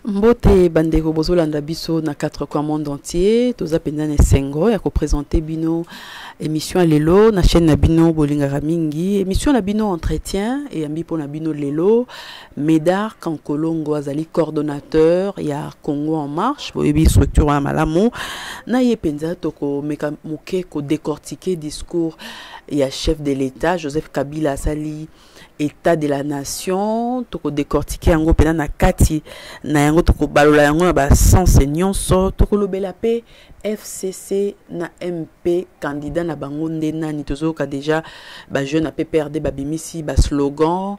Mbote bandeko bozolanda biso na 4 coins monde entier toza pendane sengo ya ko présenter bino émission lelo na chaîne na bino bolingaka mingi émission na bino entretien et ambi pona bino lelo Médard Kankolongo azali coordonnateur ya Congo en marche boyebi structure ya malamu na ye penza toko meka moke ko décortiquer discours ya chef de l'État Joseph Kabila asali État de la nation toko décortiquer yango pena na kati na yango toko balola yango na ba sens nyonso toko lobela pe FCC na MP candidat na bango nde nani tozoka déjà ba jeune a PPRD ba bimisi ba slogan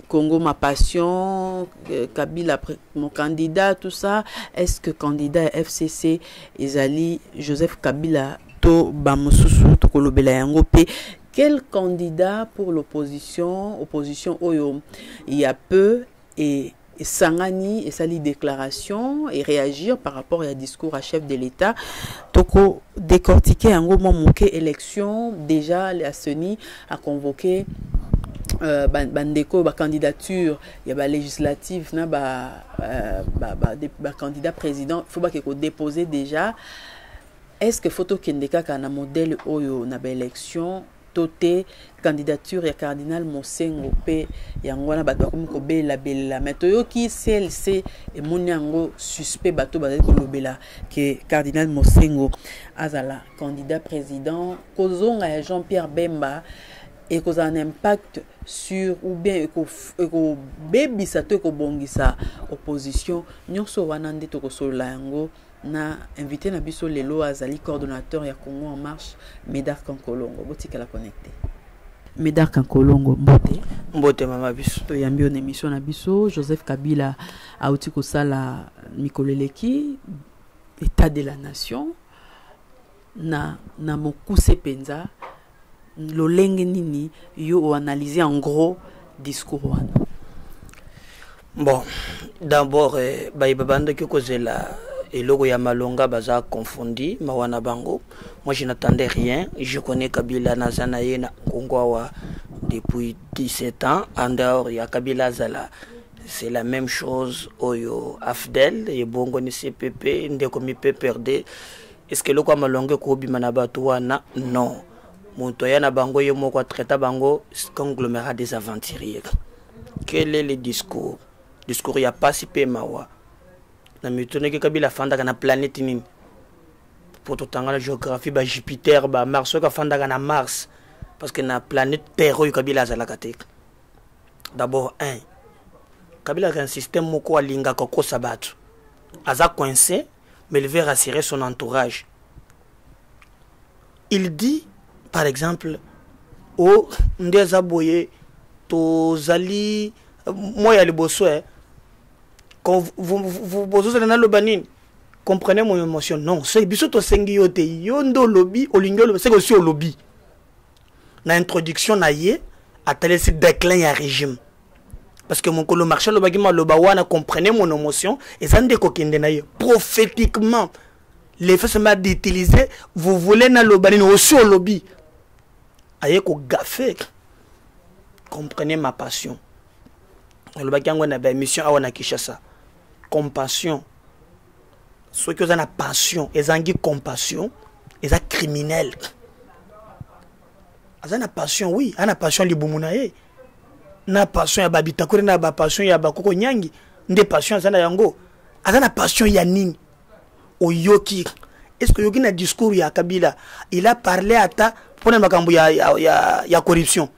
Congo ma passion Kabila mon candidat tout ça est-ce que candidat FCC ezali Joseph Kabila to ba mususu toko lobela yango pe quel candidat pour l'opposition oyo il y a peu et Sangani et sali déclaration et réagir par rapport à discours à chef de l'État toko décortiquer un gros moqué élection déjà la CENI a convoqué bandeko ba candidature il y a ba législative na ba candidat président faut pas que déposer déjà est-ce que photo kendeka kana modèle oyo na ba élection toté candidature ya cardinal Mosengo pe yangwana bato bakomi ko bela mais toyo ki CLC et monyango suspect bato bazali ko lobela que cardinal Mosengo azala candidat président kozonga ya Jean-Pierre Bemba et cause un impact sur ou bien eko bebisa to ko bongisa opposition nyonso wana nde to ko sola yango na invité na biso lelo azali coordonnateur ya Congo en marche Médard Kankolongo botika la connecté Médard Kankolongo mbote mama biso to yambi on émission na biso Joseph Kabila auti ko sala mikoleleki état de la nation na mokuse penza lolenge nini yo analyser en gros discours wana. Bon d'abord babanda ki kozela et logo ya malonga baza confondi mawana bango. Moi je n'attendais rien, je connais Kabila nazana yena Ngongwa depuis 17 ans en dehors ya Kabila zala c'est la même chose oyo Afdel et bongo ni CPP ndeko mi PPRD. Est-ce que logo malonga ko bimana batu wana non monto yana bango ye moko traita bango conglomérat des aventuriers. Quel est le discours ya pasi pe mawa na mitone ke Kabila fanda kana planète nini pour tout la géographie ba Jupiter ba Mars ka fanda kana Mars parce que na planète Terre yo Kabila azalaka te. D'abord Kabila a un système moko alinga ko sabatu aza coincé mais il veut rassurer son entourage. Il dit par exemple oh ndeza boye to zali moi ya liboso quand vous allez dans le banin, comprenez mon émotion. Non, c'est biso to sengi yote yondo lobby, olingolo, c'est aussi au lobby. Na introduction na ye, atale ce déclin ya régime. Parce que mon colo marché le bagima le bawana comprenez mon émotion et ça ndeko kende na ye. Prophétiquement, les faits se m'a d'utiliser, vous voulez na le banin aussi au lobby. Aye ko gafé. Comprenez ma passion. Le bagango na ba mission awana Kishasa. Compassion. Ceux qui ont une passion, ils ont une compassion, ils sont criminels. Ils ont une passion, oui, ils ont une passion libumunaye. Na passion ya babitakuri na ba passion ya bakoko nyangi, nde passion zana yango. Ils ont une passion ya nini. Oyoki. Est-ce que yoki na discours ya Kabila, il a parlé à ta pour na makambo ya corruption.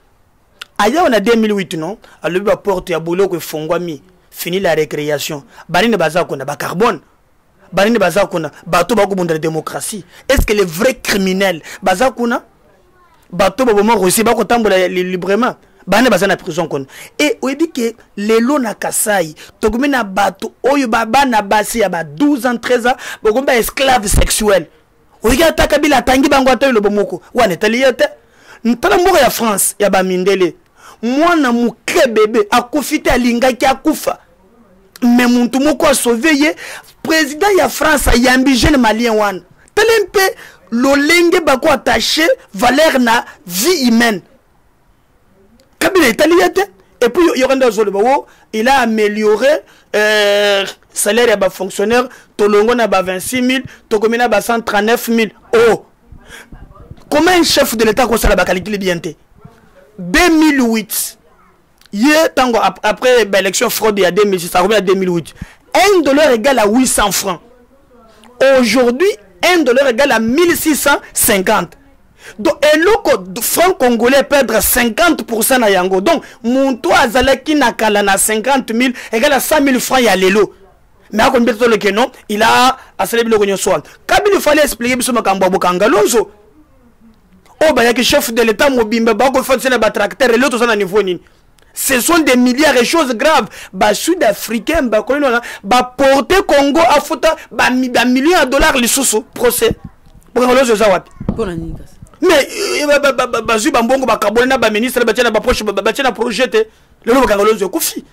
Aya on a 2008 non, à le porte ya boulot que fongwami. Fini la récréation. Barine bazako na ba carbone. Barine bazako na bato bako bunda la démocratie. Est-ce que les vrais criminels bazako na bato baboma reçu bako tambola librement. Barine bazana prison kon. Et on dit que les lots na Kasai, togumi na bato oyo baba na basi ya ba 12 ans 13 ans, bogomba esclave sexuel. Oyiga ta Kabila tangi bango atoyo lo bomoko. Wane taliyete. Ntala mboka ya France ya ba mindele. Mwana muke bébé akufite alingaki akufa mais muntu moko a sauvé président ya France yambi jeune malien wana telempe lolenge bako attaché valeur na vie humaine Kabila italiate Et puis il a amélioré salaire des fonctionnaires, Tolongo na 26 000, Tokomina na 139 000. Oh, comment un chef de l'État ça la calcule bien? 2008, après l'élection fraude il y a 2006, ça revient à 2008. $1 égale à 800 francs. Aujourd'hui, $1 égale à 1650. Donc, et le franc congolais perdre 50% à Yango. Donc, mon toit Azalaki na kala na 50 000 égale à 100 000 francs à l'élo. Mais à combien de temps non, il a assez de l'oignon soir. Quand il fallait expliquer ce Makamba Bokangalonzo, oh, bah, il y a que chef de l'État Mobimba, Bako Fonse na tracteur et l'autre sont à niveau ni. Ce sont des milliards de choses graves. Bah, Sud-Africains, bah, bah, porter Congo à foutre, bah, millions de dollars les sous procès. Pour le Zawat. Pour la Nigas. Mais bazu bambongo bakabona ba ministre batena ba proche batena projet le no bakangolozo kufi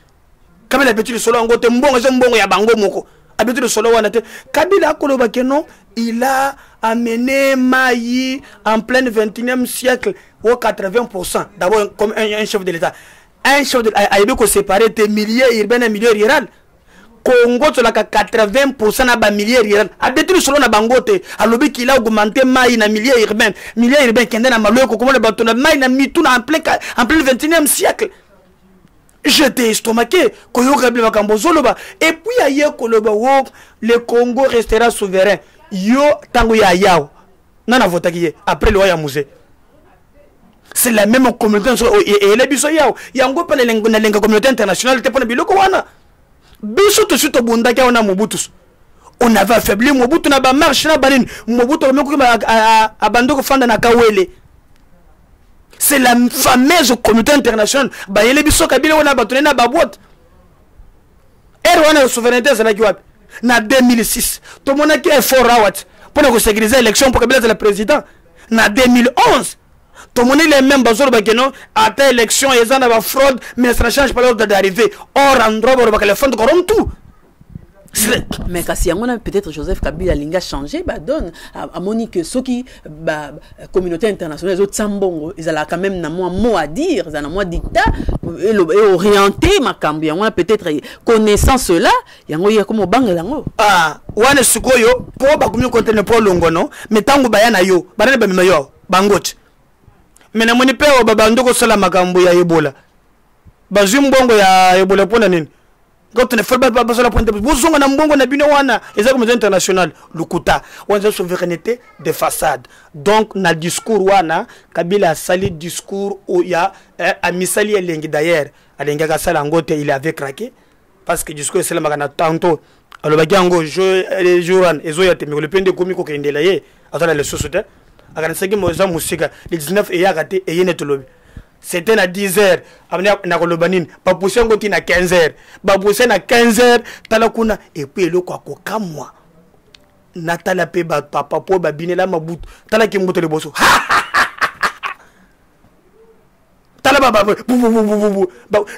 kamela betu solo ngote mbongo ze mbongo ya bango moko abetu solo wana te Kabila akoloba que non, il a amené Maï en plein 21e siècle au 80%. D'abord comme un chef de l'État, un chef de l'État séparé des milliers urbains et milieux rural. Congo to la 80% na ba milieu rural abetu solo na bangote alobi qu'il a augmenté mai na milieu urbain kende na maloko comment le bateau na mai na mitu na en plein 21e siècle. J'étais estomaqué koyo kabila makambo zoloba et puis aye koloba wo le Congo restera souverain yo tango ya yao nana votaki après le ya musée. C'est la même communauté et les biso yao yango pa na lenga communauté internationale te pona biloko wana. Biso tout de suite bondaki on a Mobutu. On avait affaibli Mobutu na ba marche na banine Mobutu a bandoko fanda na Kawele. C'est la fameuse communauté internationale. Ba yele biso Kabila on a batone na ba boîte. Erwana souveraineté za na na 2006. To monaki effort rawat pour que sécuriser l'élection pour Kabila le président na 2011. Tout le monde est même bazor bakeno à ta élection et ça n'a pas fraude mais ça ne change pas l'ordre d'arrivée. Or endroit pour que le fond corrompt tout. Mais kasi on a peut-être Joseph Kabila linga changé bah donne à Monique ceux qui bah communauté internationale les autres sambongo ils ont quand même un mot à dire ils ont un mot dictat et orienté ma cambia on a peut-être connaissance là yango ya comme bang lango ah wane sukoyo pour ba komi contenir pour longo non mais tango bayana yo banane ba yo bangote. Mais na moni pe babando ko sala makambo ya Ebola. Bazwi mbongo ya Ebola pona nini? Quand on fait pas sala ponte bozonga na mbongo na bino wana eza comme international lukuta wanza souveraineté de façade. Donc na discours wana Kabila sali discours où il y a a misali elengi d'ailleurs alenga ka sala ngote il avait craqué parce que discours c'est la magana tanto alobaki ngo je joran ezoya te mais le pende komiko kendela ye atala le société. Le 19 et raté et c'était à 10h na kolobanine ba pousser ngoti na 15h ba pousser na 15h talakuna et puis le kwa kokamwa natala pe ba papa po ba binela mabutu tala ki mbuto le boso tala baba bu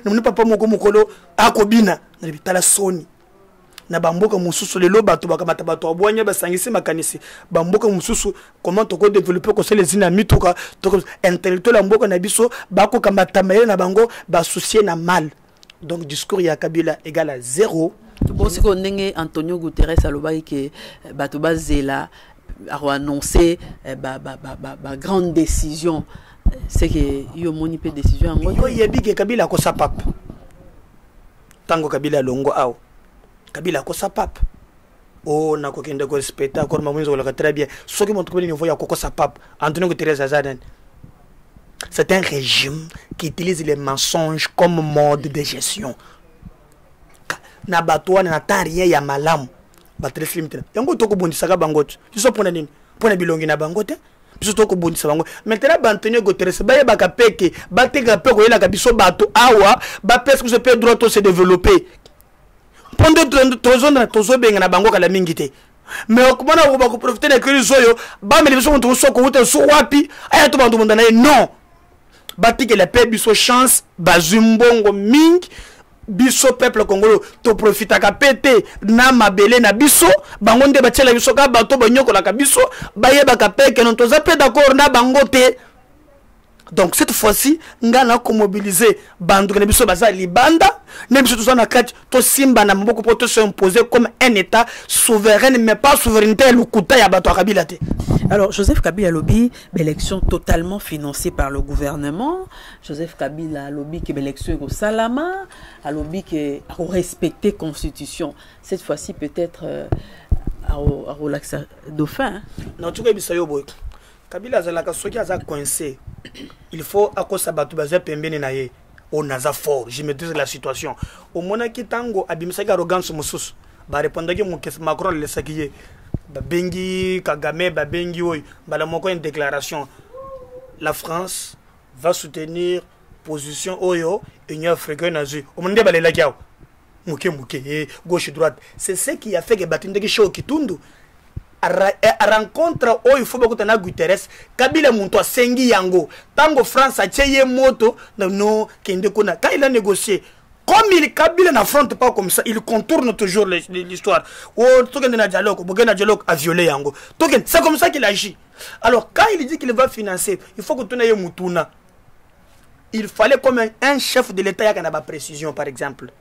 ne papa moko mokolo akobina na bitala soni na bamboka mususu lelo bato bakamata bato abwanya basangisi makanisi bamboka mususu comment toko développer ko les dynamiques to intellectuel la mboka na biso bako kamata mayele na bango ba soucier na mal. Donc discours ya Kabila égal à 0. Bon c'est qu'on ndenge Antonio Guterres alobaki que bato bazela a annoncé ba grande décision c'est que yo moni pe décision ngo yo yebi que Kabila ko sa pape tango Kabila longo aw Kabila ko sa pape oh na ko kende ko respecter encore mamunzo la très bien ce qui montre le niveau ya ko sa pape Antonio Guterres Azaden. C'est un régime qui utilise les mensonges comme mode de gestion. Na batwa na taria ya malamu batres limite yango toko bondisaka bangote iso pona nini pona bilongi na bangote biso toko bondisa bango maintenant Antonio Guterres ba yebaka peke bateka peko yela ka biso bato awa ba pese que ce peut droit to se développer pendant tozo benga na bango kala mingite mais comment on va profiter de crise oyo ba me biso to so ko wuta so wapi aya to bandu mondana non batike la paix biso chance bazumbongo ming biso peuple congolais to profita ka pété na mabele na biso bango nde batiela biso ka bato banyoko la ka biso bayeba ka peke non toza pe d'accord na bango te Donc cette fois-ci, ngana ko mobiliser bandu na biso baza libanda, même si tout na kati to simba na mboko pour se imposer comme un état souverain mais pas souveraineté lukuta ya bato Kabila te. Alors Joseph Kabila lobby élection totalement financée par le gouvernement. Joseph Kabila lobby que élection au salama, a lobby que à respecter constitution. Cette fois-ci peut-être à relaxer dauphin. Non, tu vois bisayo boy. Kabila zalaka soki aza coincé. Il faut akosa batu baza pembeni na ye. On a fort, je maîtrise la situation. Au mona ki tango abimisaki arrogance mususu. Ba répondaki mukes Macron le sakiye. Ba bengi Kagame ba bengi oy. Ba la moko une déclaration. La France va soutenir position oyo Union africaine azu. Au monde ba le lakiao. Muke gauche droite. C'est ce qui a fait que Batindeki Show Kitundu a rencontre oyo faut beaucoup na Guterres Kabila muntu asengi yango tango France a tcheye moto no kende kona quand il a négocié comme il Kabila n'affronte pas comme ça il contourne toujours l'histoire oh token na dialogue bogena dialogue a violé yango token c'est comme ça qu'il agit. Alors quand il dit qu'il va financer il faut que tu n'aies mutuna il fallait comme un chef de l'état ya na précision par exemple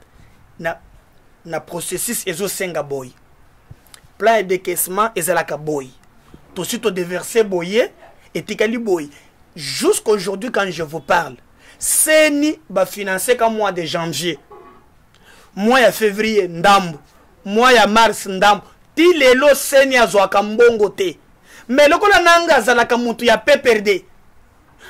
na processus ezo senga boy plan de décaissement et zalaka boy. Tout de suite déversé boyer et tikali boy. Jusqu'aujourd'hui quand je vous parle, Seni va financer comme mois de janvier. Mois de février ndambo. Mois de mars ndambo. Ti lelo Seni azwaka mbongo te. Mais lokola nanga zalaka mutu ya PPRD.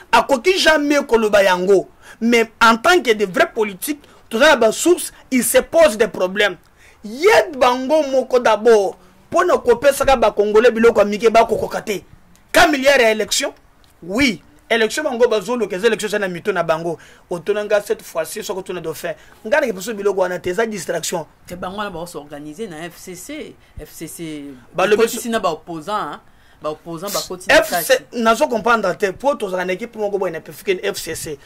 Akoki jamais koloba yango. Mais en tant que de vrais politiques, tout ça ba source, il se pose des problèmes. Yed bango moko d'abord. Pour ne couper ça, les Congolais biloko mike ba kokokate. Quand il y a élection, oui, élection bango bazolo que élection ça na mito na bango. Otonanga cette fois-ci ce que tu ne dois faire. Ngana ke poso biloko wana tes distraction. Que bango na ba s'organiser na FCC ba le si na ba opposant ba opposant ba continue. FC nazo comprendre te pour tous en équipe moko boy na pefike FCC.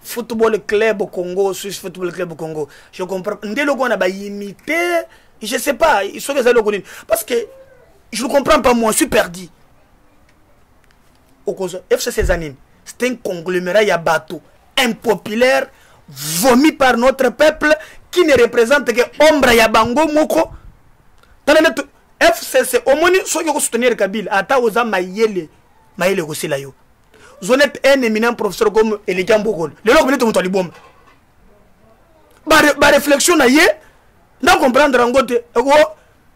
Football club au Congo, Swiss football club au Congo. Je comprends. Ndelo ko na ba imiter. Je sais pas, ils sont des allocs. Parce que je ne comprends pas, moi, je suis perdu. Au cause FCC Zanine, c'est un conglomérat yabato, impopulaire, vomi par notre peuple, qui ne représente que Ombre Yabango Moko. FCC, au moins, ceux qui soutenir Kabila, Ata Oza Mayele aussi là. Vous êtes un éminent professeur comme Elikan Bokol. Le log minute de bombe. Ba réflexion na ye. Na comprendre ngote ego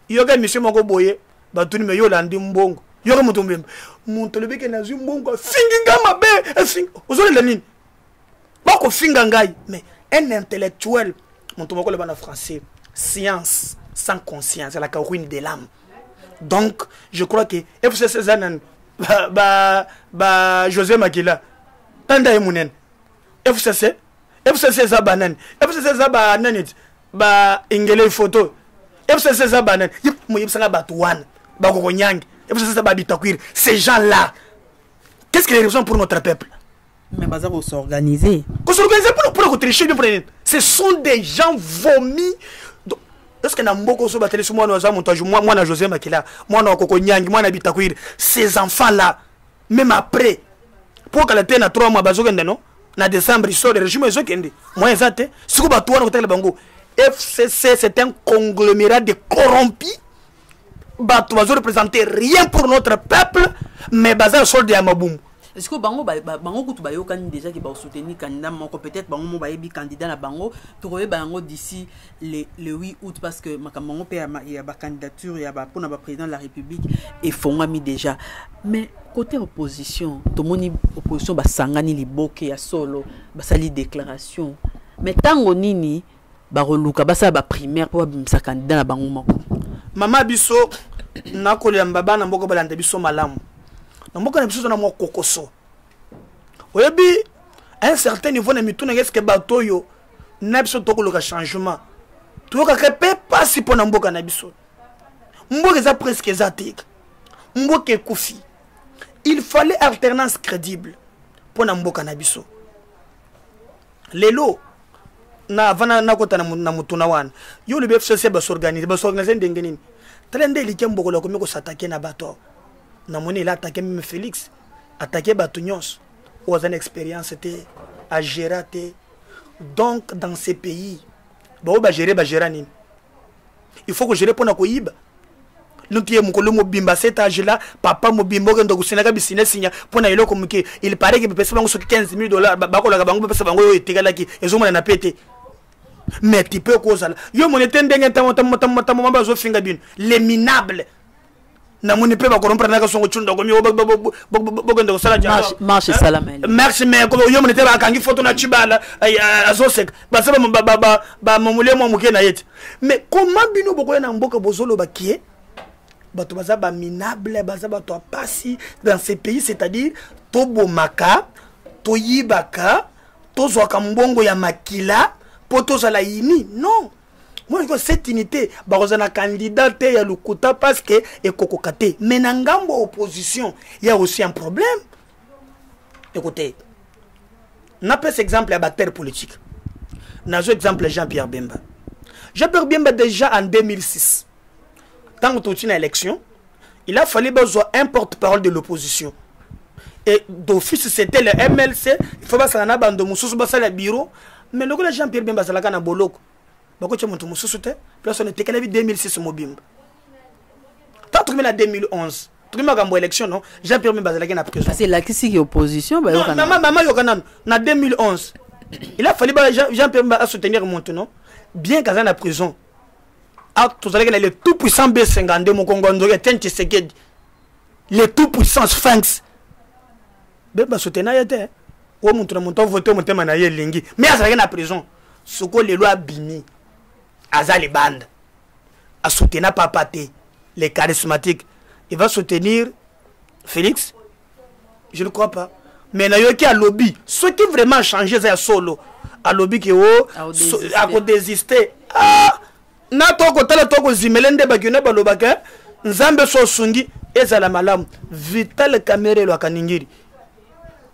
yoga monsieur moko boye batuni me yolandi mbongo yoga mutumbe muntu lebeke na zimbongo finginga mabe fing ozole la nini bako finga ngai mais un intellectuel muntu moko le bana français science sans conscience la ruine de l'âme. Donc je crois que FCC Zanan José Makila tanda emunen FCC Zabanan FCC Zabanan ba ingele photo FCC za banan mo yebsanga batouane ba kokonyangi FCC ba bitakwir ces gens là qu'est-ce qu'ils représente pour notre peuple mais baza ko s'organiser pour tricher ce sont des gens vomis. Est-ce que na mboko so bateli moi na za montage moi na José Makila moi na kokonyangi moi na bitakwir ces enfants là même après pour que la tête na 3 mois bazokende non na décembre sort le régime ezokende moi ezate siku batouane ko tele bango. FCC, c'est un conglomérat de corrompus. Bato ne représenter rien pour notre peuple, mais bazar solde ya maboum. Est-ce que bango kutu bayo kan déjà qui ba soutenir candidat moko peut-être bango mo bayebi candidat na bango to bango d'ici le 8 août parce que makambo pe ya ba candidature ya ba pour na ba président de la République et fongami déjà. Mais côté opposition, to moni opposition ba sangani liboke ya solo, ba sali déclaration. Mais tango nini baroluka basa ba primaire pour bimsa candidat na bango moko mama biso nakole mbaba na mboko balanda biso malamu na mboko na biso na mo kokoso oyebi à un certain niveau na mituna est-ce que batoyo na biso tokoloka changement toyoka kepe pasi pona mboka na biso mboka za presque zatik mboka ekufi il fallait alternance crédible pona mboka na biso lelo na vana na kota na mutuna wana yo le BFCC ba s'organiser ndenge nini talende likembo ko ko s'attaquer na bato na moni la attaquer même Félix attaquer bato nyos aux une expérience à gérer. Donc, dans ces pays, il faut que je réponde à Koïba. Nous sommes mobimba cet âge-là, papa mobimba qui est business pour na iloko muke. Il paraît que peut payer $15,000 bako la bango peut payer bango etikala ki ezo mona na pété. Mais tu peux causer là. Yo mon etendenge tamama bazo finga bin. Les minables. Na mon pe ba ko rompre na ka songo chunda ko mi bogendo sala ja. Marche salamel. Merci mais ko yo mon ete ba kangi photo na chibala azosek. Ba saba ba momule mo muke na yete. Mais comment bino boko na mboka bozolo ba kie? Bato baza ba minable baza bato apasi dans ces pays, c'est-à-dire tobo maka toyibaka tozwaka mbongo ya makila po tozala ini. Non, moi je cette unité bazana candidat te ya lukuta parce que ekokokate. Mais na ngambo opposition il y a aussi un problème. Écoutez, n'a pas exemple à bataille politique. N'a exemple Jean-Pierre Bemba. Jean-Pierre Bemba déjà en 2006. Tant que tu as une élection, il a fallu besoin un porte-parole de l'opposition. Et d'office, c'était le MLC. Il faut pas s'en aller dans le bureau. Mais le gars Jean-Pierre Bemba, c'est la canne à Boloko. Beaucoup de gens sont puis on était qu'à 2006 mobile. Tant que tu en 2011, tu as eu élection, non? Jean-Pierre Bemba, c'est la canne à prison. C'est là qui est opposition. Maman, en 2011, il a fallu Jean-Pierre Bemba soutenir maintenant, bien qu'il soit en prison. Tout ça, le tout puissant B52, mon Congo, le tout puissant Sphinx. Bemba soutenir yete. Ou mon voter mon thème na lingi. Mais à la prison, ce que les lois bimi, aza les bandes, à soutenir Papaté, les charismatiques, il va soutenir Félix. Je ne crois pas. Mais na yoki à lobby, ce qui vraiment changé c'est solo. À lobby qui a désisté. Ah. Na toko tala toko zimelende bagune balobaka nzambe so sungi ezala malamu Vital Kamerhe lo kaningiri.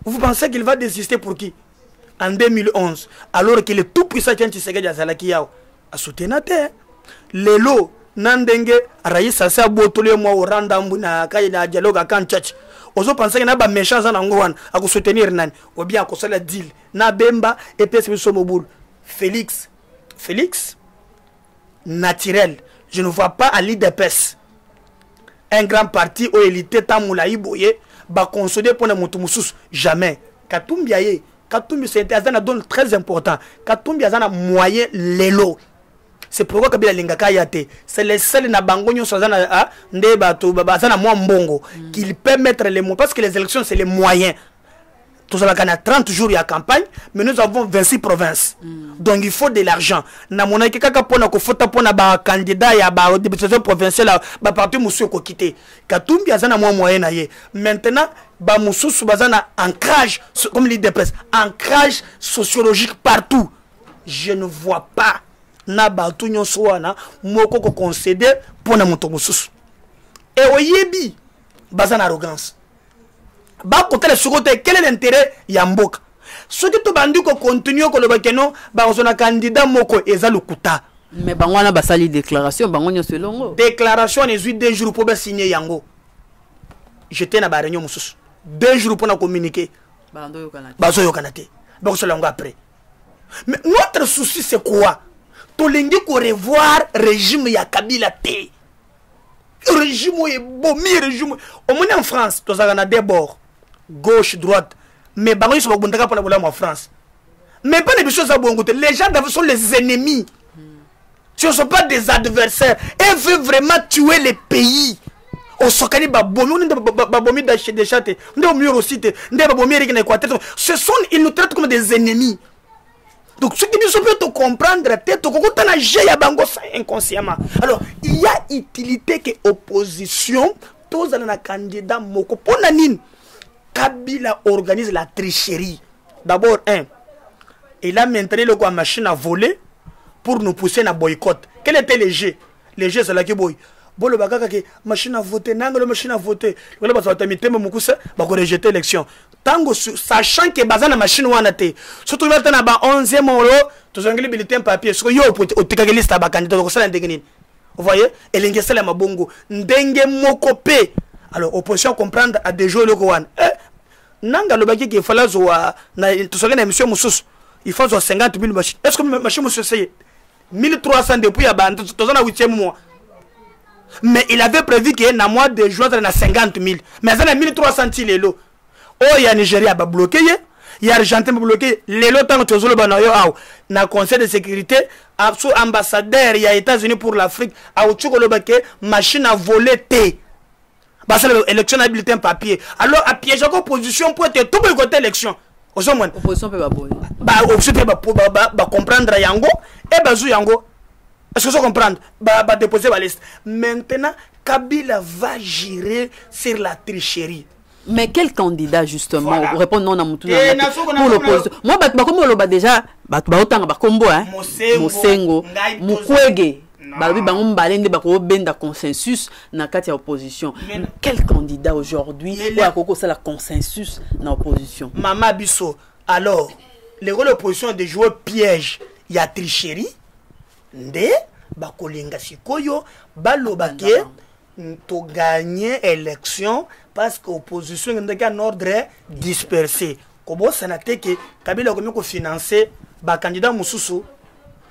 Vous pensez qu'il va désister pour qui? En 2011 alors qu'il est tout puissant Tshisekedi azalaki yao a soutenir lelo nandenge raïs sa botole mo oranda mbuna kay na dialogue kan church. Ozo penser que na ba méchant za ngwana a ko soutenir nani ou bien ko sala deal na Bemba et PS Somobul Félix naturel. Je ne vois pas à l'IDPS un grand parti où il était Tamoulaï Boye va consolider pour les Moutoumousous. Jamais. Katumbi c'est un don très important. Katumbi a un moyen l'élo. C'est pourquoi Kabila Lingaka Yate. C'est le seul na bangonyo sozana ndebatu babazana moi mbongo qu'il peut mettre les mots parce que les élections c'est les moyens. Tout ça, on a 30 jours de campagne, mais nous avons 26 provinces. Donc il faut de l'argent. Na mona kaka pona ko fota pona ba candidat ya ba députation provinciale ba parti monsieur ko quitter. Katumbi azana moi moyen na ye. Maintenant ba mususu bazana ancrage comme l'IDPS, ancrage sociologique partout. Je ne vois pas na ba tout nyonso wana moko ko concéder pona muto mususu. Et oyebi bazana arrogance. Bah, quel est l'intérêt Yamboka? Ce que tu bandu ko continue ko le bakeno, bah on a candidat moko ezalukuta. Mais bangwana basali déclaration, bangonyo selongo. Déclaration les 2 jours pour signer yango. J'étais na ba réunion mususu. 2 jours pour na communiquer. Bando yokanate. Bazo yokanate. Bah selongo après. Mais notre souci c'est quoi? Tolingi ko revoir régime ya Kabila té. Régime est bon, régime. Au moins en France, tu as d'abord gauche, droite. Mais ils sont en France. Mais pas les choses à bon côté. Les gens sont les ennemis. Ce ne sont pas des adversaires. Ils veulent vraiment tuer les pays. Ce sont, ils nous traitent comme des ennemis. Donc, ce qui nous peut comprendre, inconsciemment. Alors, il y a utilité que opposition, tous les candidats, pour la nine, Kabila organise la tricherie. D'abord, il a maintenu le machine à voler pour nous pousser à boycott. Quel était le jeu? Le jeu, c'est là qui boy. Bon, le bagage qui machine à voter, non, le machine à voter. Le bagage va t'imiter, mais beaucoup ça, va rejeter l'élection. Tango, sachant que bazan la machine ou anate. Surtout là, t'en as ba 11e euro, tu as un bulletin papier. Sur yo, au tégaliste à candidat, au salaire de vous voyez? Et l'ingénieur à mabongo. Ndenge mokope. Alors, opposition comprendre à des jours le Gowan. nanga lobaki qu'il fallait zoa na tosanga na émission mususu il faut 50 000 machines. Est-ce que machine mususu c'est 1300 depuis à bande tozana 8e mois. Mais il avait prévu que na mois de juin na 50 000. Mais ça na 1300 lelo. Oh ya Nigeria ba bloqué, ya Argentine ba bloqué, lelo tant tozolo ba na yo aw na conseil de sécurité abso ambassadeur ya États-Unis pour l'Afrique a utiko lobake machine à voler té. Bah c'est l'élection à bulletin papier. Alors à piège encore opposition pour être tout le côté élection. Opposition peut pas bonne. Bah opposition peut pas comprendre yango et bazou yango. Est-ce que vous comprenez? Bah déposer la liste. Maintenant Kabila va gérer sur la tricherie. Mais quel candidat justement voilà. Répondre non à Moutouna pour l'opposition. Moi comme on l'a déjà autant combo hein. Mosengo Mukwege. Balobi bango mbalende bako benda consensus na kati ya opposition. Quel candidat aujourd'hui pour akoko ça la consensus na opposition? Mama Bisso. Alors, les rôles d'opposition de jouer piège, il y a tricherie. Nde bakolinga sikoyo balobake to gagner élection parce que opposition est en ordre dispersé. Kobo sanate ke Kabila ko financer ba candidat mususu.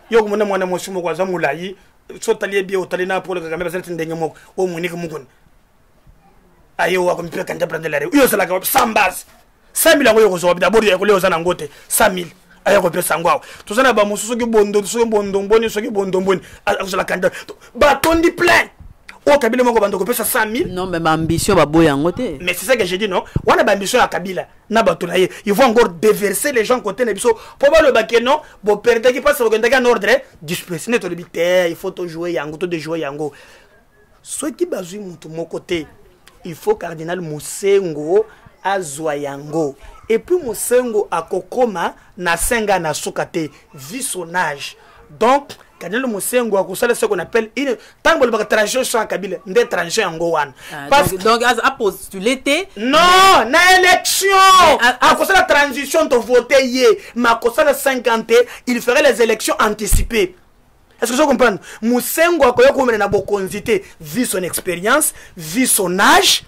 Yo ko mona mo sumo kwa zamulayi. So taliye bi otali na pour le Kagame parce que ndenge moko o muniki mukon ayo wa kompe kanja prendre la rue yo sala ka sans base 5000 ngo yo zo d'abord ya ko leo sana ngote 5000 ayo ko pesa ngwao to sana ba mususu ki bondo so bondo mboni so ki bondo mboni azala kanja ba tondi plein o Kabila moko bando ko pesa 5000 non mais ma ambition ba boya ngote mais c'est ça que j'ai dit non on a ba ambition à Kabila na ba tonaye ils vont encore déverser les gens côté na biso pour ba le baké non bo perdre qui passe au en ordre dispersé ne to le bité il faut to jouer yango to de jouer yango ceux qui bazui mutu mon côté il faut cardinal Mosengo azwa yango et puis Mosengo akokoma na senga na sukate vu son âge donc Cardinal Mosengo a constaté ce qu'on appelle une tant que le transition sur Kabila des transitions en Gowan. Donc à postuler non, na élection. À cause de la transition de voter hier, mais à cause de 50 il ferait les élections anticipées. Est-ce que vous comprenez? Mosengo a connu comme na bokonzité vu son expérience, vu son âge.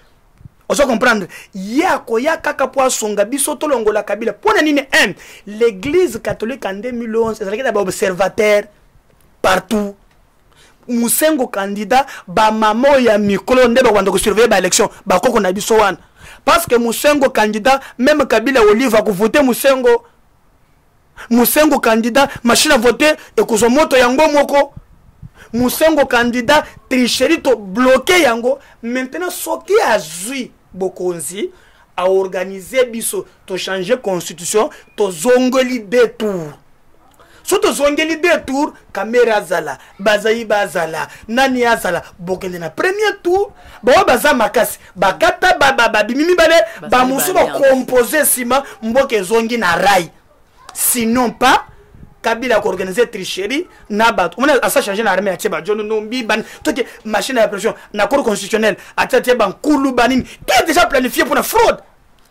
Vous comprenez? Yakoya kaka po songa biso to longola Kabila. Pour nini l'église catholique en 2011, c'est d'abord observateur partout. Mosengo candidat ba mamo ya mikolo ndeba kwanda ko surveiller ba élection ba koko na biso wana parce que Mosengo candidat même Kabila Olive a ko voter Mosengo candidat machine à voter et ko moto yango moko Mosengo candidat tricherie to bloquer yango maintenant soki azui bokonzi a organiser biso to changer constitution to zongoli deux tours. Soto zongeli deux tours, caméra zala, bazayi bazala, nani azala, bokende na premier tour, baza makasi, bakata bimimi bale, ba musu ba composer sima, mboke zongi na rai. Sinon pas, Kabila a organisé tricherie, na bat. On a ça changé na armée, tieba, John Nombi, ban, toute machine à pression, na cour constitutionnelle, à tieba, koulou banim, tout est déjà planifié pour la fraude.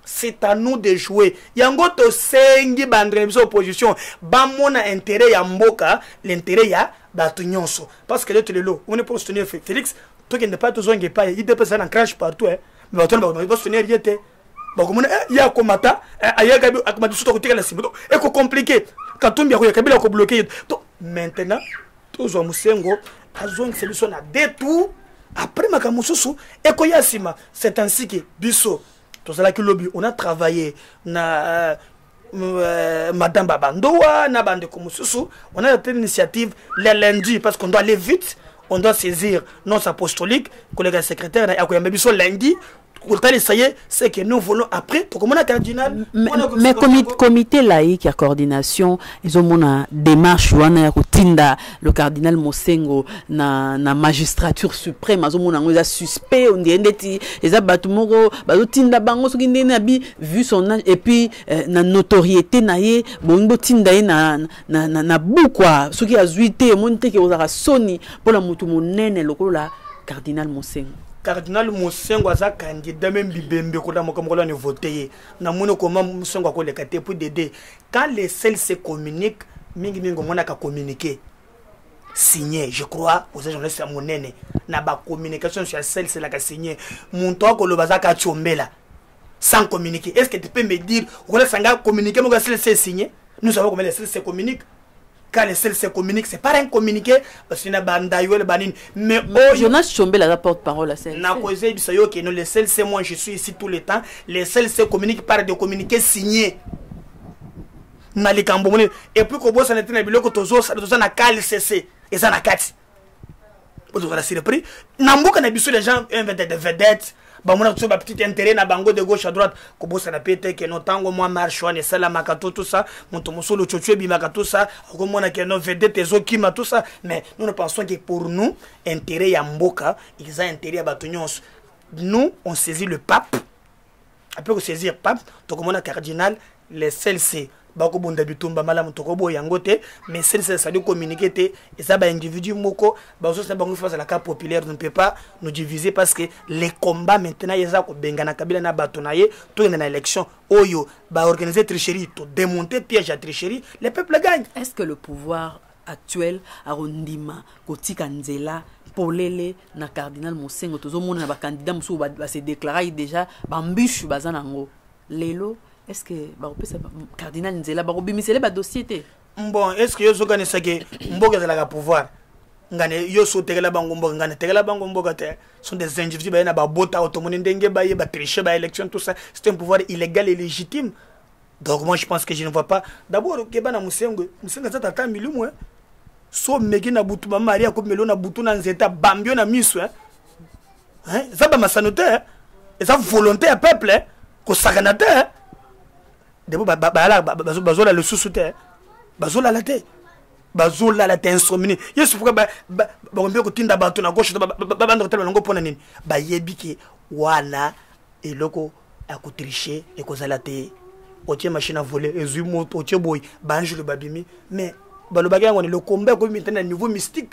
C'est à nous de jouer. Yango to sengi bandremise opposition. Ba mona intérêt ya mboka, l'intérêt ya batu nyonso. Parce que le lot, on est pour soutenir Félix, toi qui n'est pas tout zongi pas, il dépêche en crash partout hein. Mais on va soutenir yete. Ba comme ya komata, aya gabi akomatu soto kotika la sibo. Et ko compliqué. Katumbi ya kabila ko bloquer. Maintenant, tous au Mosengo, azong solution na détour après makamususu et ko yasima. C'est ainsi que biso on a travaillé na Madame Babandoa, na bande Koumussou. On a une initiative les lundis parce qu'on doit aller vite, on doit saisir nos apostoliques, collègues secrétaires, et lundi. C'est que nous voulons après, comme on a cardinal. Mais comité laïque à coordination, ils ont une démarche, le cardinal Mosengo, na magistrature suprême, ils ont un suspect, on dit, ils ont tinda bango, vu son âge, et puis, na notoriété, naie, bongo tinda na bou quoi, ce qui a zuité, monté qui a soni, pour la moutou monene, le cardinal Mosengo. Cardinal Mosengo a candidat même bibembe ko da mokomola ne voter na mono comment Mosengo ko le kate pour d'aider quand les celles se communiquent mingi mona ka communiquer signé je crois aux journalistes à monene na ba communication sur celle c'est la ka signé mon to ko le bazaka chombela sans communiquer. Est-ce que tu peux me dire, on a communiqué, mais on a signé. Nous savons comment les CLC communiquent. Quand les CLC communiquent, c'est pas un communiqué, parce qu'il y a un banin. Mais Jonas Chombe, la porte-parole à CLC. Les CLC, moi je suis ici tout le temps. Les CLC communiquent par des communiqués signés. Et puis, quand on a été na KLCC, et ça na kati. Vous avez surpris. Nambuka na biso les gens inventent des vedettes. Bah mon a petit intérêt na bango de gauche à droite. Kobo ça na pété que no tango moi marche on et ça la makato tout ça. Mon tomoso le chochue bi makato ça. Ko mona que no vedette ezo kima tout ça. Mais nous pensons que pour nous intérêt ya mboka, ils ont intérêt à batonyons. Nous on saisit le pape. Après on saisir pape, donc comme on a cardinal les CLC bako bonda bitumba mala mutoko bo yangote mais c'est ça de communiquer et ça ba individu moko ba so ça bango face à la carte populaire ne peut pas nous diviser parce que les combats maintenant yeza ko bengana kabila na batonaye to na élection oyo ba organiser tricherie to démonter piège à tricherie les peuples gagnent. Est-ce que le pouvoir actuel arondima kotika nzela polele na cardinal Mosengo tozo mona na ba candidat musu ba se déclarer déjà bambichu bazanango lelo? Est-ce que cardinal Nzela barobimisele ba dossier té? Bon, est-ce que yo zokane sake mboka za la pouvoir ngane yo so tegela bango mboka ngane tegela bango mboka te sont des individus ba na ba bota automoni ndenge ba ye ba tricher ba élection tout ça c'est un pouvoir illégal et légitime. Donc moi je pense que je ne vois pas d'abord que bana Mosengo za tata milumu so meki na butu ba Maria ko melo na butu na nzeta bambio na miso hein ça ba masanote et ça volonté à peuple ko sakanate debo bazola le sous-souter bazola la tête bazola la tête insomnie yesu pourquoi ba ngombe ko tinda bato na gauche ba bando tellement ngo pona nini ba yebiki wana eloko akotricher et kozala te otie machine à voler ezui moto otie boy banjule babimi mais balobaki ngone le combat ko maintenant niveau mystique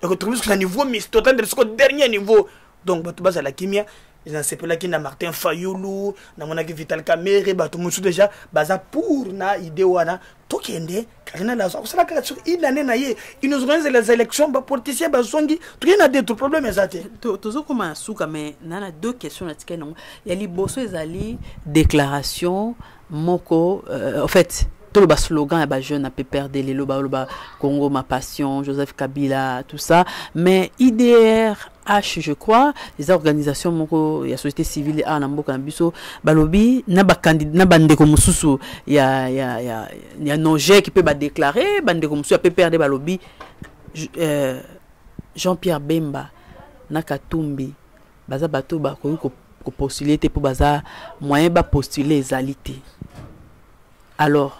et que trouver sur niveau mystique total de dernier niveau donc bato bazala kimia. Ils ont sepelé qui na Martin Fayoulou, na monaki Vital Kamere, bato musu déjà baza pour na idée wana to kende kana la so sala ka sur une année na ye ils nous organisent les élections ba politiciens ba zongi to kena d'autres problèmes ezate tozo koma suka mais nana deux questions na tikena ya liboso ezali déclaration moko en fait tout le slogan ba jeune a peu perdre les loba Congo ma passion Joseph Kabila tout ça mais IDRH je crois les organisations moko ya société civile a na mboka na biso balobi na ba candidat na bandeko mususu ya noje qui peut ba déclarer bandeko mususu a peu perdre balobi Jean-Pierre Bemba na Katumbi baza bato ba ko postuler te pour baza moyen ba postuler ezalité. Alors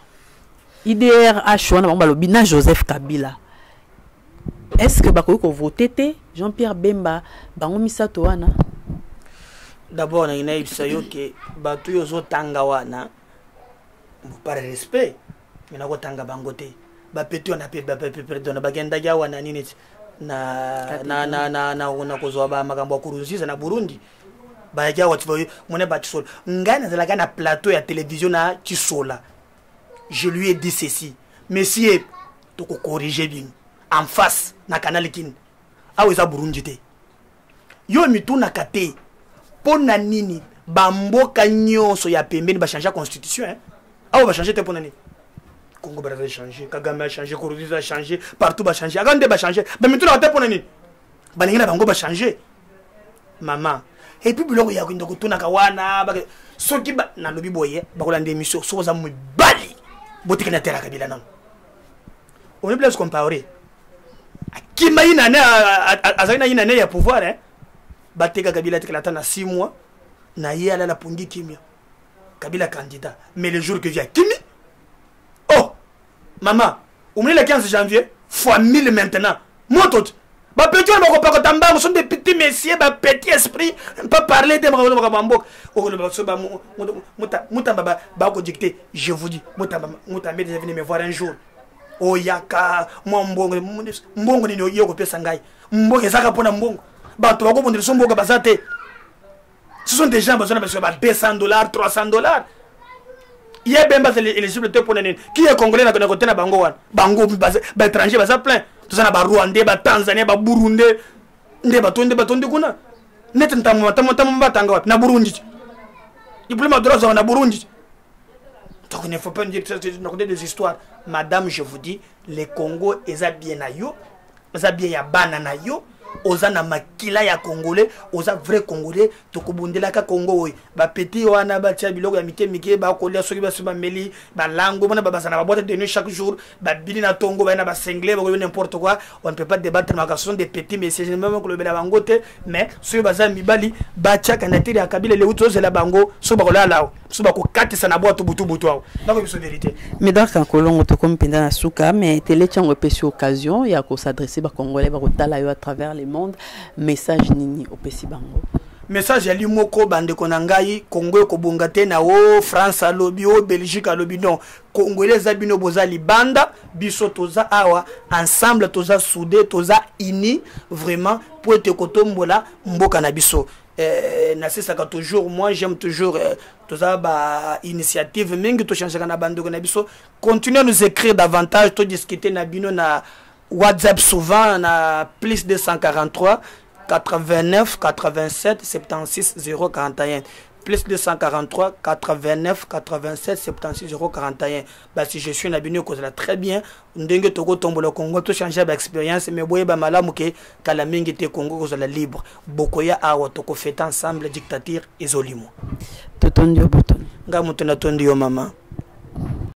IDRH wana balobi na Joseph Kabila. Est-ce que bako voter Jean-Pierre Bemba bango misato wana? D'abord na ina ibsayo ke batu yo zo tanga wana par respect mina ko tanga bango te ba petu na pe perdona bagenda ya wana nini na kozwa ba makambo kuruziza na Burundi ba ya watu mone ba tsolo ngana zala na plateau ya télévision na Tisola. Je lui ai dit ceci. Monsieur, tu peux corriger bien. En face, na canal kin. Ah oui, ça Burundi te. Yo mitu na kate. Pona nini, bamboka nyonso ya pembeni ba changer la constitution hein. Ah on va changer te pona nini. Congo va changer, Kagame a changé, Kourouzi a changé, partout va changer. Agande va changer. Ba mitu na te pona nini. Ba ngina bango va changer. Maman. Et puis biloko ya kwenda kutuna kawana ba soki ba na lobi boye ba ko lande émission so za mu bali. Botika na terra Kabila non. On ne peut pas comparer. Qui m'a une année à une année à pouvoir hein. Bateka Kabila tekala na 6 mois na yala la pungi kimia. Kabila candidat. Mais le jour que vient Kimi oh maman, on est le 15 janvier fois 1000 maintenant. Moi tout. Ba petit on va pas tamba, sont des petits messieurs, ba petit esprit, pas parler de Mambok. Oh le baso ba muta ba ko dicter, je vous dis, muta mbé venir me voir un jour. Oh yaka, moi mbongo ni yo ko pesa ngai. Mbongo ezaka pona mbongo. Ba to ko bondre so mbongo bazate. Ce sont des gens besoin parce que ba $200, $300. Hier Bemba c'est éligible te pour nini. Qui est congolais na côté na bango wan. Bango ba étranger ba plein. Tout ça na ba Rwandais, ba Tanzanie, ba Burundi, nde ba tonde kuna. Net ntamwa tanga wapi na Burundi. diplôme à droit en Burundi. Donc il ne faut pas nous dire des histoires. Madame, je vous dis, le Congo est bien à yo, est bien à banana yo. Oza na makila ya congolais, oza vrai congolais, tokobundela ka Congo oy. Ba petit wana ba tia biloko ya mike mike ba kolia soki ba suba meli, ba lango bona ba basana ba boîte de nuit chaque jour, ba bili na tongo ba na ba cinglé ba n'importe quoi. On ne peut pas débattre ma question des petits messieurs, même que le bela bangote, mais soki ba za mibali ba tia kanatiri ya kabila le uto zela bango, so ba kola lao. So ba ko katisa na boîte butu butu wa. Donc c'est vérité. Mais dans quand kolongo to comme pendant na suka, mais télé tient repesi occasion ya ko s'adresser ba congolais ba kotala yo à travers le monde. Message nini au pesi bango message ya limoko bande konangai Congo ko bongate na o France alobi o Belgique alobi non congolais zabino boza libanda biso toza awa ensemble toza soudé toza uni vraiment pour être kotombola mboka na biso na c'est que toujours moi j'aime toujours toza ba initiative mingi to changer na bande na biso continuer à nous écrire davantage to discuter na bino na WhatsApp souvent on a plus de 143 89 87 76 041 plus de 143 89 87 76 041 bah si je suis un abonné cause là très bien ndenge toko tombo le Congo to changer d'expérience mais boye ba malamu ke kala mingi te Congo cause la libre bokoya awa toko fait ensemble dictature ezolimo totondio boton nga mutuna tondio mama